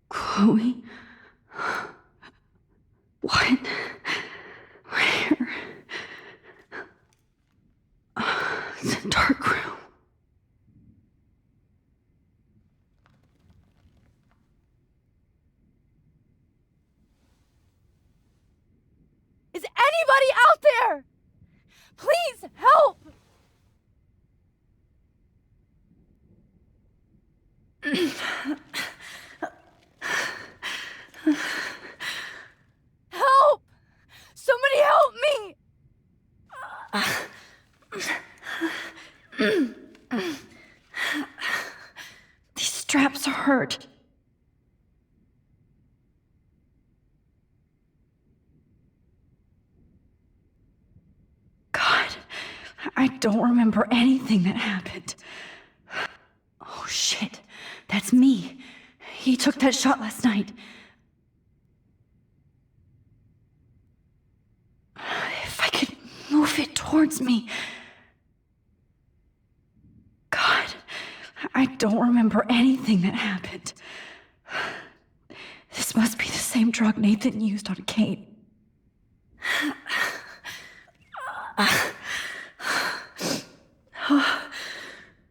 Chloe? What? Where? It's a dark room. Is anybody out there? Please help! Help! Somebody help me! These straps hurt. God, I don't remember anything that happened. Oh shit, that's me. He took that shot last night. If I could move it towards me. God, I don't remember anything that happened. This must be the same drug Nathan used on Kate.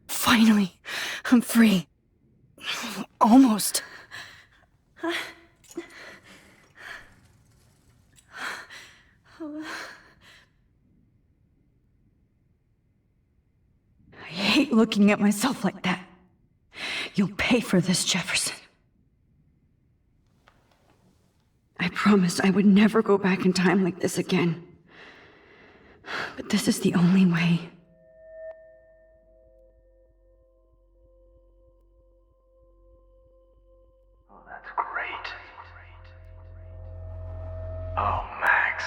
Finally, I'm free. Almost. I hate looking at myself like that. You'll pay for this, Jefferson. I promised I would never go back in time like this again. But this is the only way. Oh, that's great. Oh, Max.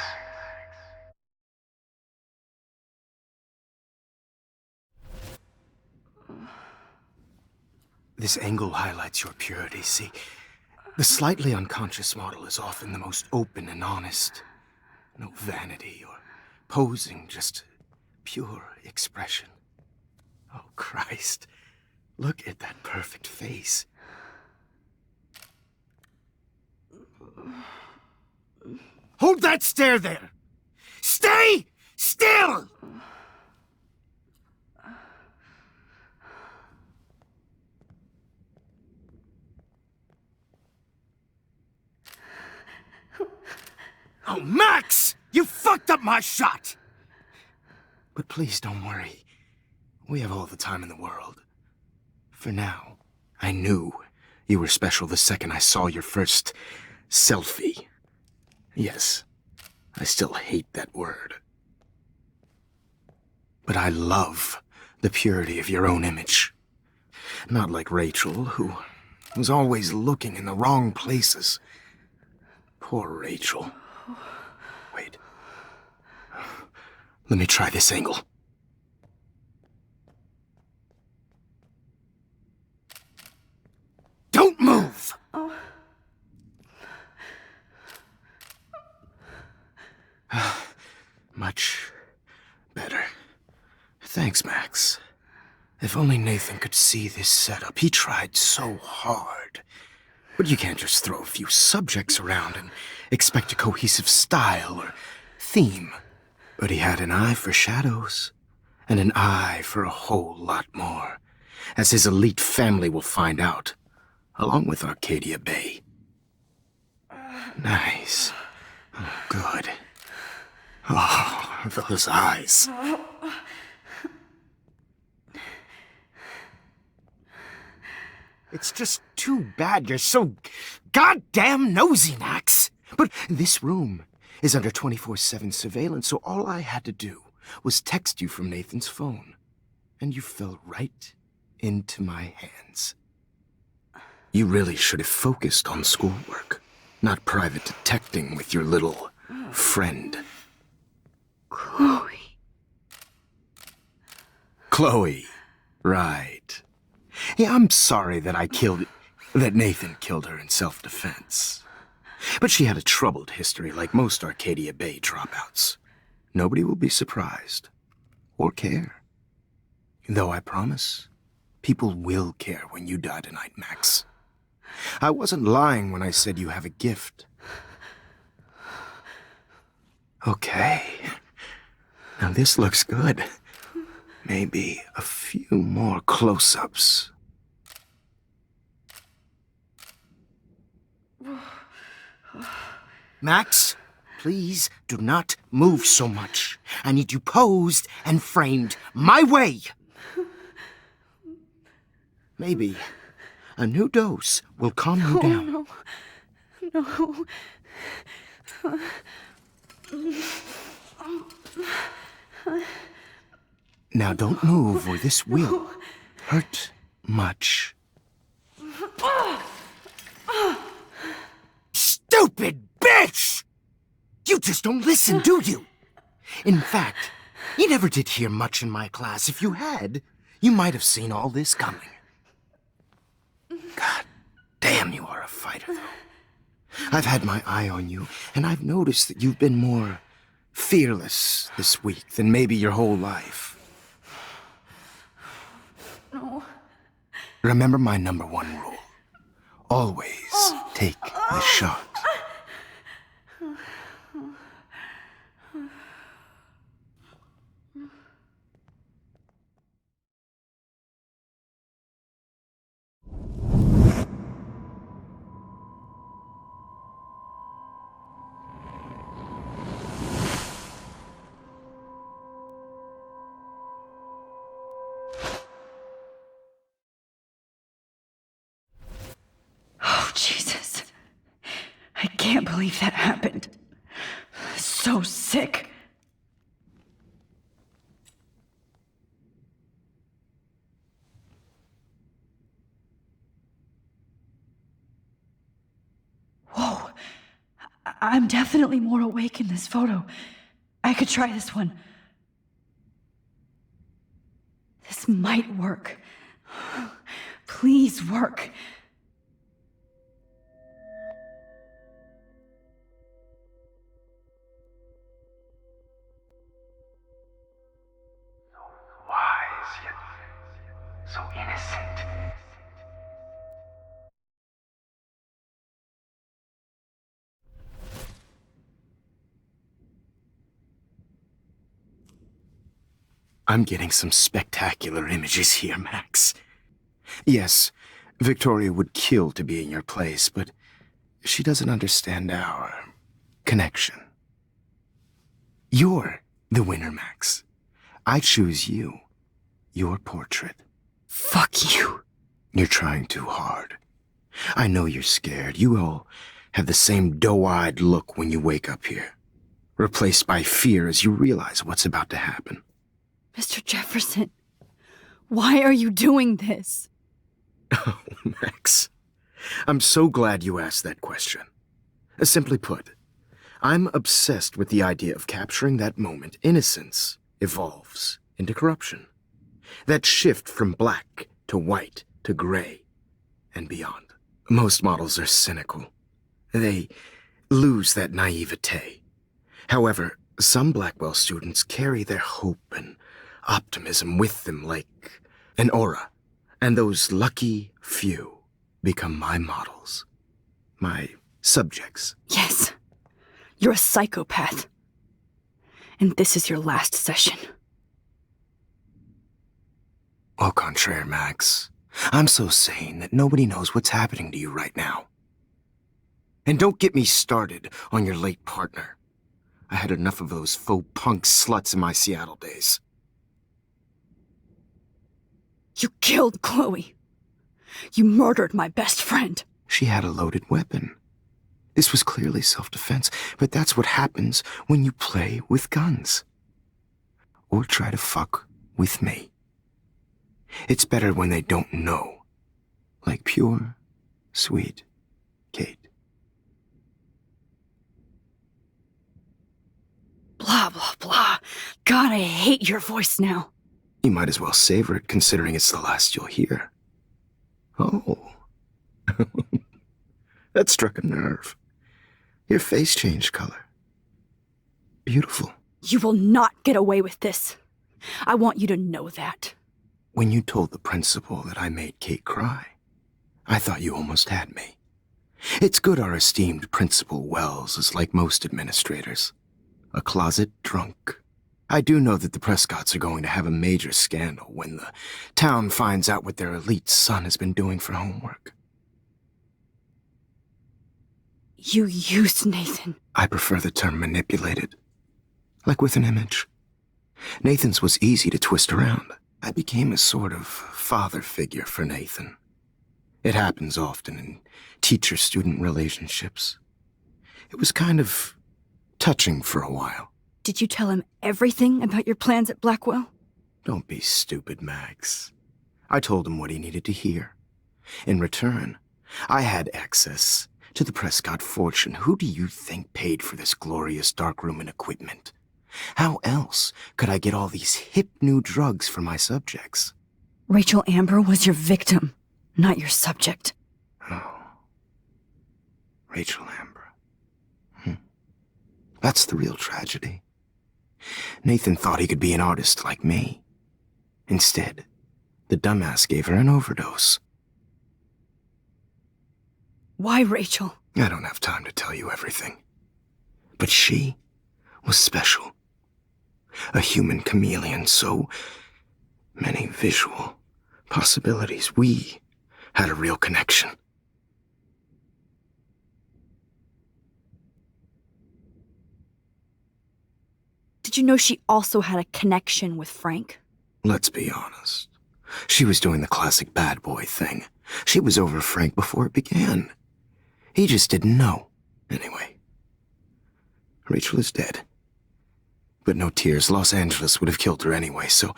This angle highlights your purity, see? The slightly unconscious model is often the most open and honest. No vanity or posing, just pure expression. Oh, Christ. Look at that perfect face. Hold that stare there! Stay still! Oh, Max! You fucked up my shot! But please don't worry. We have all the time in the world. For now, I knew you were special the second I saw your first selfie. Yes, I still hate that word. But I love the purity of your own image. Not like Rachel, who was always looking in the wrong places. Poor Rachel. Wait. Let me try this angle. Don't move! Oh. Much better. Thanks, Max. If only Nathan could see this setup. He tried so hard. But you can't just throw a few subjects around and expect a cohesive style or theme. But he had an eye for shadows, and an eye for a whole lot more, as his elite family will find out, along with Arcadia Bay. Nice. Oh, good. Oh, those eyes. It's just too bad you're so goddamn nosy, Max. But this room is under 24/7 surveillance, so all I had to do was text you from Nathan's phone. And you fell right into my hands. You really should have focused on schoolwork, not private detecting with your little friend. Chloe. Chloe. Right. Yeah, I'm sorry that Nathan killed her in self-defense. But she had a troubled history like most Arcadia Bay dropouts. Nobody will be surprised. Or care. Though I promise, people will care when you die tonight, Max. I wasn't lying when I said you have a gift. Okay. Now this looks good. Maybe a few more close-ups. Max, please do not move so much. I need you posed and framed my way. Maybe a new dose will calm you down. No. Now don't move or this will hurt much. Stupid bitch! You just don't listen, do you? In fact, you never did hear much in my class. If you had, you might have seen all this coming. God damn, you are a fighter, though. I've had my eye on you, and I've noticed that you've been more fearless this week than maybe your whole life. No. Remember my #1 rule. Always take the shot. Oh, Jesus. I can't believe that happened. So sick. Whoa. I'm definitely more awake in this photo. I could try this one. This might work. Please work. Wise yet so innocent. I'm getting some spectacular images here, Max. Yes, Victoria would kill to be in your place, but she doesn't understand our connection. You're the winner, Max. I choose you. Your portrait. Fuck you. You're trying too hard. I know you're scared. You all have the same doe-eyed look when you wake up here, replaced by fear as you realize what's about to happen. Mr. Jefferson, why are you doing this? Oh, Max. I'm so glad you asked that question. Simply put, I'm obsessed with the idea of capturing that moment innocence evolves into corruption. That shift from black to white to gray and beyond. Most models are cynical. They lose that naivete. However, some Blackwell students carry their hope and optimism with them like an aura. And those lucky few become my models. My subjects. Yes, you're a psychopath. And this is your last session. Au contraire, Max. I'm so sane that nobody knows what's happening to you right now. And don't get me started on your late partner. I had enough of those faux punk sluts in my Seattle days. You killed Chloe. You murdered my best friend. She had a loaded weapon. This was clearly self-defense, but that's what happens when you play with guns. Or try to fuck with me. It's better when they don't know. Like pure, sweet Kate. Blah, blah, blah. God, I hate your voice now. You might as well savor it, considering it's the last you'll hear. Oh. That struck a nerve. Your face changed color. Beautiful. You will not get away with this. I want you to know that. When you told the principal that I made Kate cry, I thought you almost had me. It's good our esteemed Principal Wells is like most administrators, a closet drunk. I do know that the Prescotts are going to have a major scandal when the town finds out what their elite son has been doing for homework. You used Nathan. I prefer the term manipulated, like with an image. Nathan's was easy to twist around. I became a sort of father figure for Nathan. It happens often in teacher-student relationships. It was kind of touching for a while. Did you tell him everything about your plans at Blackwell? Don't be stupid, Max. I told him what he needed to hear. In return, I had access to the Prescott fortune. Who do you think paid for this glorious darkroom and equipment? How else could I get all these hip new drugs for my subjects? Rachel Amber was your victim, not your subject. Oh. Rachel Amber. That's the real tragedy. Nathan thought he could be an artist like me. Instead, the dumbass gave her an overdose. Why Rachel? I don't have time to tell you everything. But she was special. A human chameleon, so many visual possibilities. We had a real connection. Did you know she also had a connection with Frank? Let's be honest. She was doing the classic bad boy thing. She was over Frank before it began. He just didn't know. Anyway, Rachel is dead. But no tears. Los Angeles would have killed her anyway, so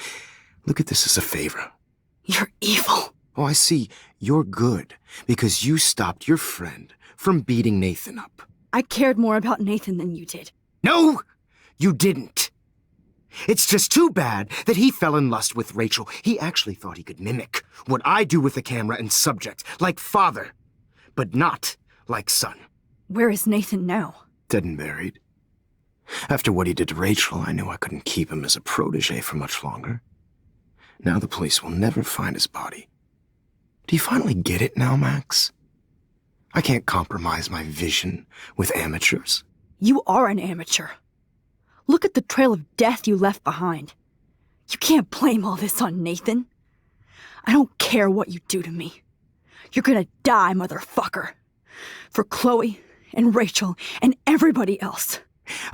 look at this as a favor. You're evil. Oh, I see. You're good because you stopped your friend from beating Nathan up. I cared more about Nathan than you did. No, you didn't. It's just too bad that he fell in lust with Rachel. He actually thought he could mimic what I do with the camera and subject, like father, but not like son. Where is Nathan now? Dead and buried. After what he did to Rachel, I knew I couldn't keep him as a protege for much longer. Now the police will never find his body. Do you finally get it now, Max? I can't compromise my vision with amateurs. You are an amateur. Look at the trail of death you left behind. You can't blame all this on Nathan. I don't care what you do to me. You're gonna die, motherfucker. For Chloe and Rachel and everybody else.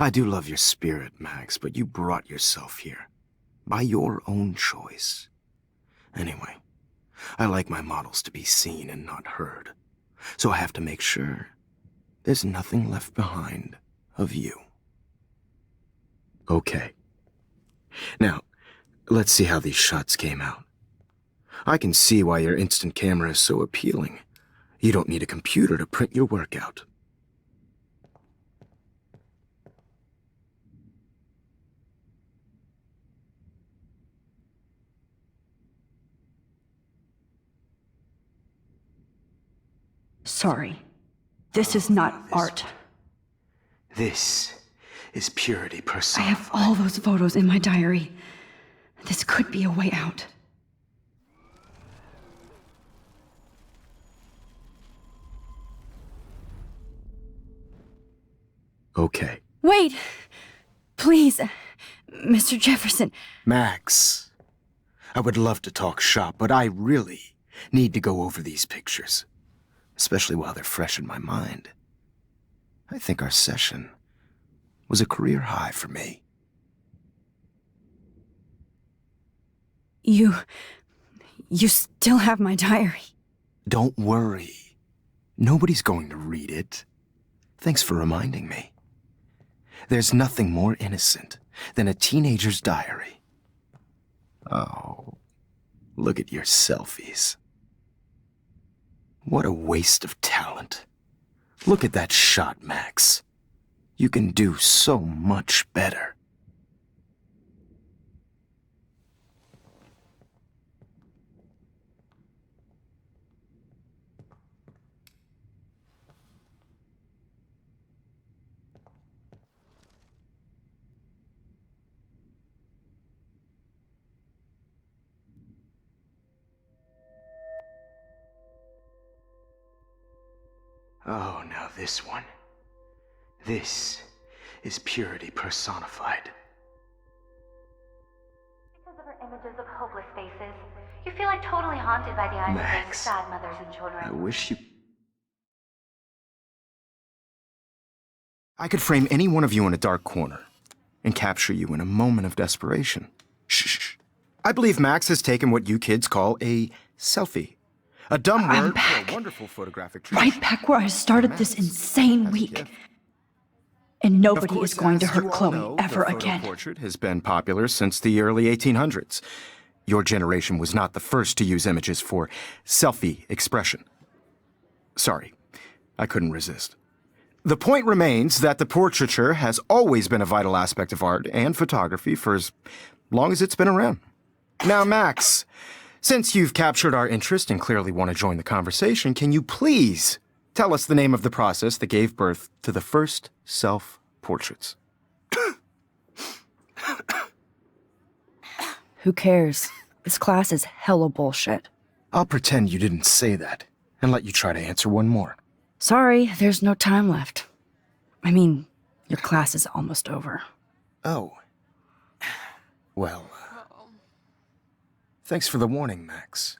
I do love your spirit, Max, but you brought yourself here. By your own choice. Anyway, I like my models to be seen and not heard. So I have to make sure there's nothing left behind of you. Okay. Now, let's see how these shots came out. I can see why your instant camera is so appealing. You don't need a computer to print your work out. Sorry. This is not art. This is purity I personified. have all those photos in my diary. This could be a way out. Okay. Wait! Please, Mr. Jefferson. Max, I would love to talk shop, but I really need to go over these pictures. Especially while they're fresh in my mind. I think our session was a career high for me. You still have my diary. Don't worry. Nobody's going to read it. Thanks for reminding me. There's nothing more innocent than a teenager's diary. Oh, look at your selfies. What a waste of talent. Look at that shot, Max. You can do so much better. Oh, now this one. This is purity personified. Because of her images of hopeless faces, you feel like totally haunted by the eyes of those Max, sad mothers and children. I wish you... I could frame any one of you in a dark corner and capture you in a moment of desperation. Shh. I believe Max has taken what you kids call a selfie. A dumb I'm word back. for a wonderful photographic tradition. Right back where I started this insane As a week. gift. And Of nobody course, is going to as hurt you all Chloe know, ever the again. photo portrait has been popular since the early 1800s. Your generation was not the first to use images for selfie expression. Sorry, I couldn't resist. The point remains that the portraiture has always been a vital aspect of art and photography for as long as it's been around. Now, Max, since you've captured our interest and clearly want to join the conversation, can you please tell us the name of the process that gave birth to the first self-portraits? Who cares? This class is hella bullshit. I'll pretend you didn't say that and let you try to answer one more. Sorry, there's no time left. I mean, your class is almost over. Oh. Well, thanks for the warning, Max.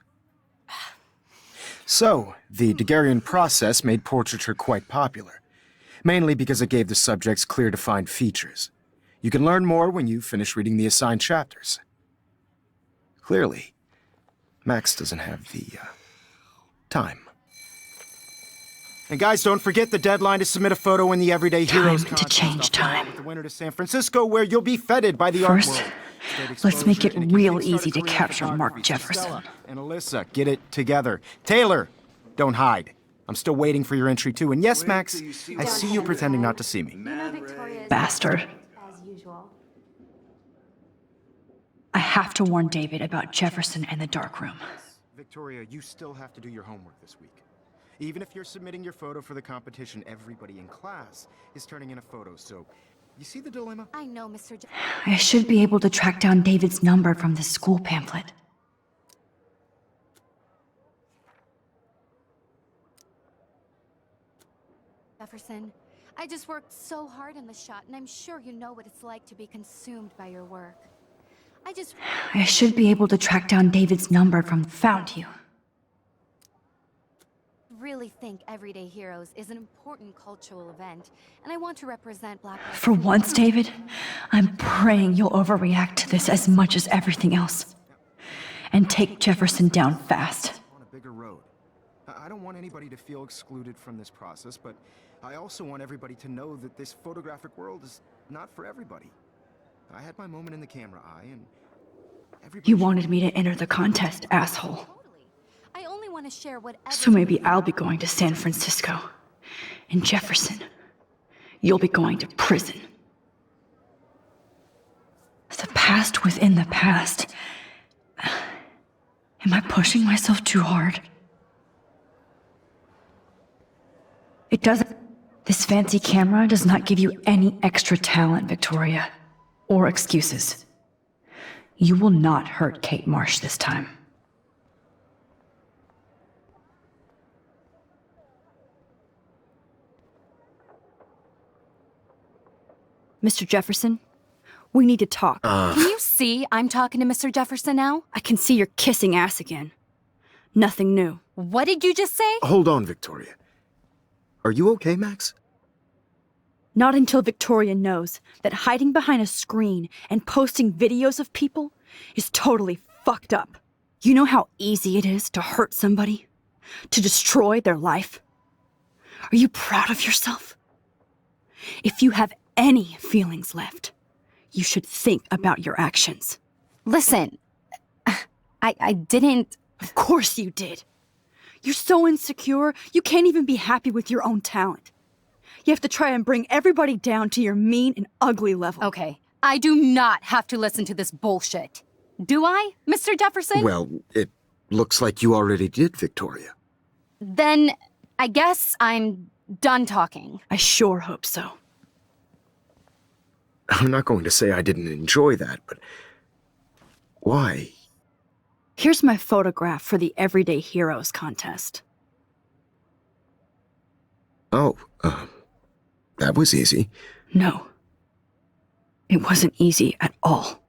So, the Daguerrean process made portraiture quite popular, mainly because it gave the subjects clear defined features. You can learn more when you finish reading the assigned chapters. Clearly, Max doesn't have the time. And guys, don't forget the deadline to submit a photo in the Everyday Heroes Time to contest. change I'll fly time. with the winner to San Francisco, where you'll be feted by the art First, world. let's make it Exposure and a real kick-start a easy to career in capture Mark photography. Jefferson. Stella and Alyssa, get it together. Taylor, don't hide. I'm still waiting for your entry too. And yes, Max, I see you pretending not to see me. Bastard. As usual. I have to warn David about Jefferson and the dark room. Victoria, you still have to do your homework this week. Even if you're submitting your photo for the competition, everybody in class is turning in a photo, so you see the dilemma? I know, Mr. I should be able to track down David's number from the school pamphlet. Jefferson. I just worked so hard on the shot, and I'm sure you know what it's like to be consumed by your work. I should be able to track down David's number from Found You. Really think Everyday Heroes is an important cultural event, and I want to represent Black lives. For once, David, I'm praying you'll overreact to this as much as everything else. And take Jefferson down fast. On a bigger road. I don't want anybody to feel excluded from this process, but I also want everybody to know that this photographic world is not for everybody. I had my moment in the camera eye, and everybody... You wanted me to enter the contest, asshole. Totally. I only want to share whatever. So maybe I'll be going to San Francisco. And Jefferson, you'll be going to prison. The past within the past. Am I pushing myself too hard? It doesn't. This fancy camera does not give you any extra talent, Victoria. Or excuses. You will not hurt Kate Marsh this time. Mr. Jefferson, we need to talk. Can you see I'm talking to Mr. Jefferson now? I can see you're kissing ass again. Nothing new. What did you just say? Hold on, Victoria. Are you okay, Max? Not until Victoria knows that hiding behind a screen and posting videos of people is totally fucked up. You know how easy it is to hurt somebody? To destroy their life? Are you proud of yourself? If you have any feelings left, you should think about your actions. Listen, I didn't... Of course you did. You're so insecure, you can't even be happy with your own talent. You have to try and bring everybody down to your mean and ugly level. Okay, I do not have to listen to this bullshit. Do I, Mr. Jefferson? Well, it looks like you already did, Victoria. Then I guess I'm done talking. I sure hope so. I'm not going to say I didn't enjoy that, but why? Here's my photograph for the Everyday Heroes contest. Oh, that was easy. No. It wasn't easy at all.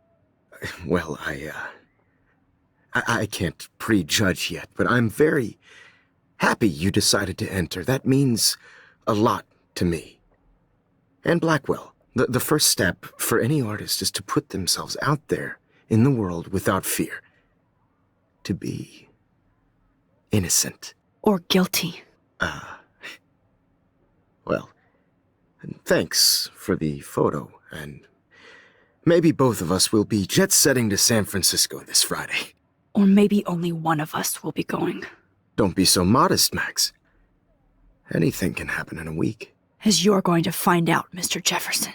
Well, I can't prejudge yet, but I'm very happy you decided to enter. That means a lot to me. And Blackwell. The first step for any artist is to put themselves out there in the world without fear. To be innocent. Or guilty. Well, thanks for the photo, and maybe both of us will be jet-setting to San Francisco this Friday. Or maybe only one of us will be going. Don't be so modest, Max. Anything can happen in a week. As you're going to find out, Mr. Jefferson.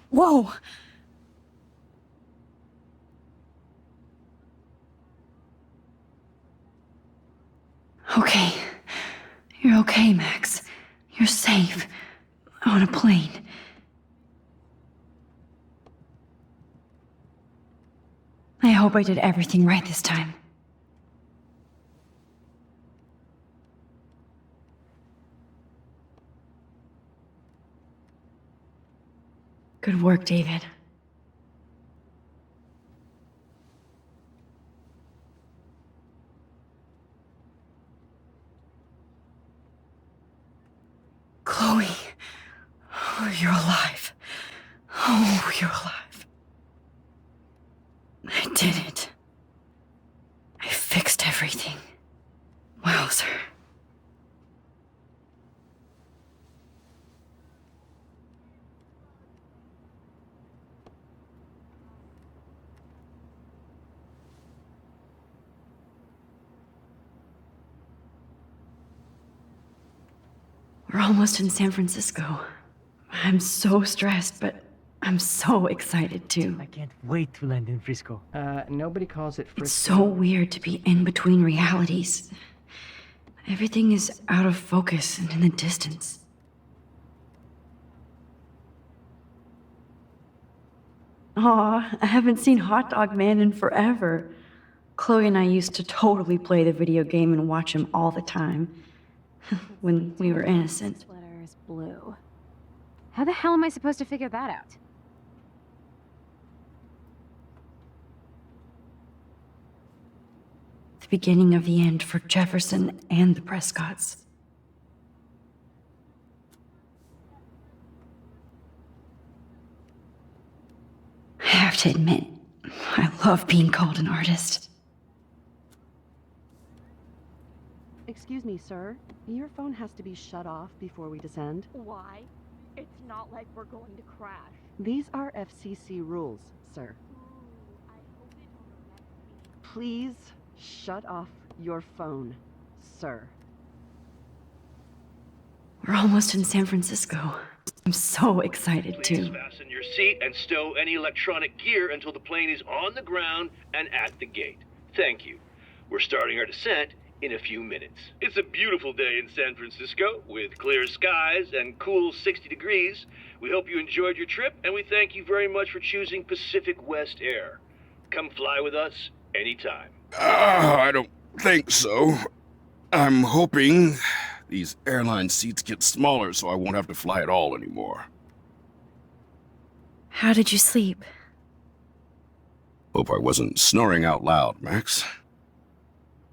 Whoa! Okay. You're okay, Max. You're safe. On a plane. I hope I did everything right this time. Good work, David. Chloe. Oh, you're alive. Oh, you're alive. I did it. I fixed everything. Wowzer. We're almost in San Francisco. I'm so stressed, but I'm so excited too. I can't wait to land in Frisco. Nobody calls it Frisco. It's so weird to be in between realities. Everything is out of focus and in the distance. Aw, I haven't seen Hot Dog Man in forever. Chloe and I used to totally play the video game and watch him all the time. When we were innocent. Sweater is blue. How the hell am I supposed to figure that out? The beginning of the end for Jefferson and the Prescotts. I have to admit, I love being called an artist. Excuse me, sir. Your phone has to be shut off before we descend. Why? It's not like we're going to crash. These are FCC rules, sir. Ooh, I hope they don't arrest me. Please shut off your phone, sir. We're almost in San Francisco. I'm so excited Please too. fasten your seat and stow any electronic gear until the plane is on the ground and at the gate. Thank you. We're starting our descent in a few minutes. It's a beautiful day in San Francisco with clear skies and cool 60 degrees. We hope you enjoyed your trip, and we thank you very much for choosing Pacific West Air. Come fly with us anytime. I don't think so. I'm hoping these airline seats get smaller so I won't have to fly at all anymore. How did you sleep? Hope I wasn't snoring out loud, Max.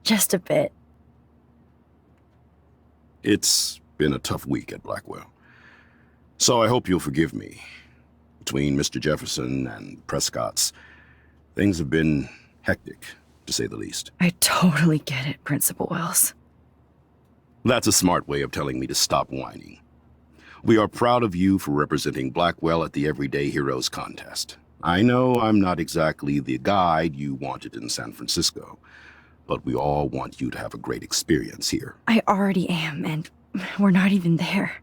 Just a bit. It's been a tough week at Blackwell. So I hope you'll forgive me. Between Mr. Jefferson and Prescott's, things have been hectic, to say the least. I totally get it, Principal Wells. That's a smart way of telling me to stop whining. We are proud of you for representing Blackwell at the Everyday Heroes contest. I know I'm not exactly the guide you wanted in San Francisco, but we all want you to have a great experience here. I already am, and we're not even there.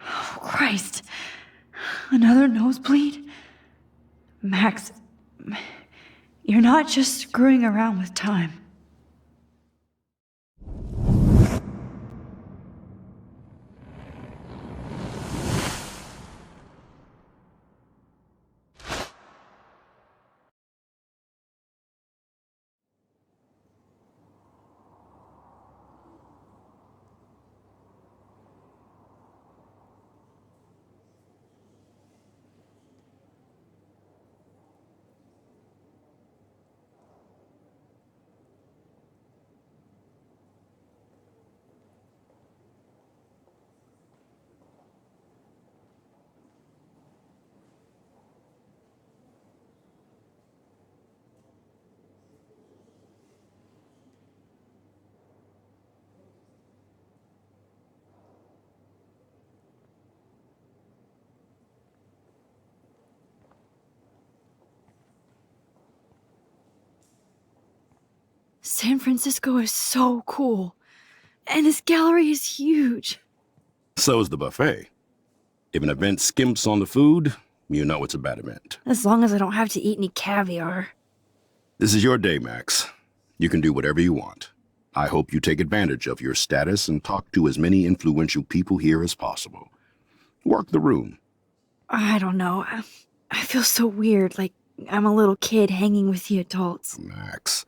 Oh, Christ. Another nosebleed? Max, you're not just screwing around with time. San Francisco is so cool. And this gallery is huge. So is the buffet. If an event skimps on the food, you know it's a bad event. As long as I don't have to eat any caviar. This is your day, Max. You can do whatever you want. I hope you take advantage of your status and talk to as many influential people here as possible. Work the room. I don't know. I feel so weird, like I'm a little kid hanging with the adults. Max,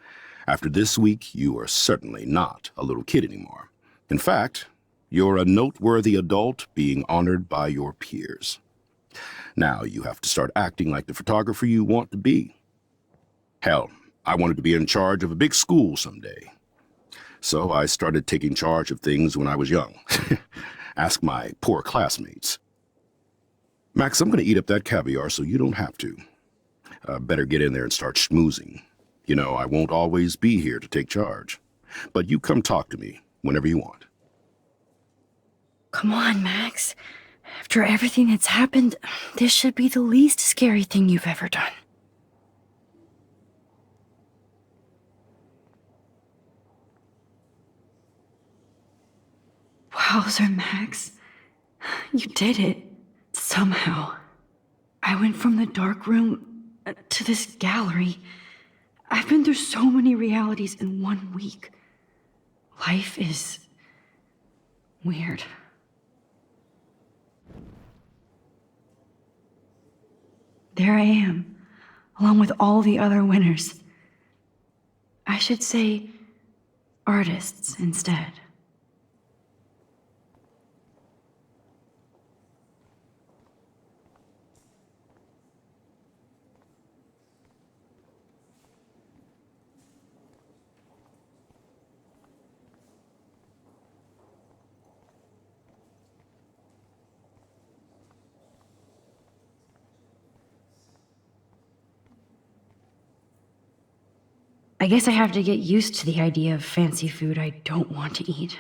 after this week, you are certainly not a little kid anymore. In fact, you're a noteworthy adult being honored by your peers. Now you have to start acting like the photographer you want to be. Hell, I wanted to be in charge of a big school someday. So I started taking charge of things when I was young. Ask my poor classmates. Max, I'm going to eat up that caviar so you don't have to. Better get in there and start schmoozing. You know, I won't always be here to take charge. But you come talk to me whenever you want. Come on, Max. After everything that's happened, this should be the least scary thing you've ever done. Wowzer, Max. You did it. Somehow. I went from the dark room to this gallery. I've been through so many realities in 1 week. Life is weird. There I am, along with all the other winners. I should say artists instead. I guess I have to get used to the idea of fancy food I don't want to eat.